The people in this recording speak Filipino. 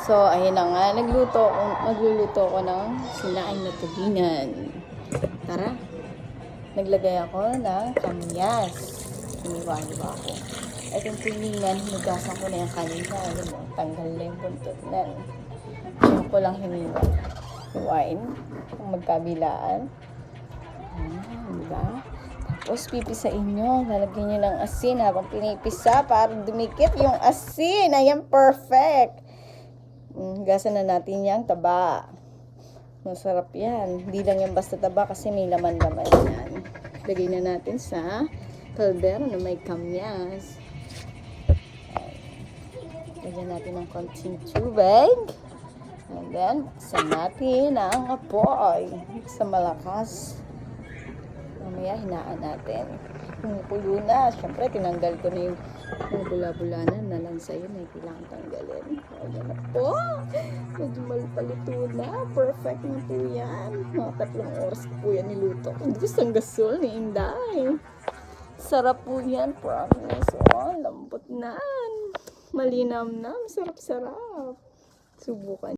So, ayun na nga. Magluluto ko ng sinaing na tulingan. Tara. Naglagay ako ng kamyas. Hiniwa-hiwa ko. Itong tulingan, hinugasan ko na yung kanina. Alam mo, tanggal na yung buntot na. Diyan ko lang hiniwa. Hiwain. Kung magkabilaan. Diba? Tapos, pipisain nyo. Lalagyan nyo ng asin habang pinipisa para dumikit yung asin. Ayan, perfect. Gasan na natin yung taba. Masarap yan. Hindi lang yung basta taba kasi may laman-laman yan. Lagay na natin sa kaldero na may kamyas. Lagyan natin ng konting tubig. And then, buksan natin ang apoy sa malakas. Mamaya, hinaan natin. Kumukulo na. Siyempre, tinanggal ko na yung bula-bula na nalansa yun. Ay, kailangan tanggalin. Ayan na po. Medyo malpalito na. Perfect na po yan. Mga 3 oras po yan niluto. Gusto ang gasol ni Inday. Sarap po yan. Promise. Oh, lambot na. Malinam na. Sarap-sarap. Subukan.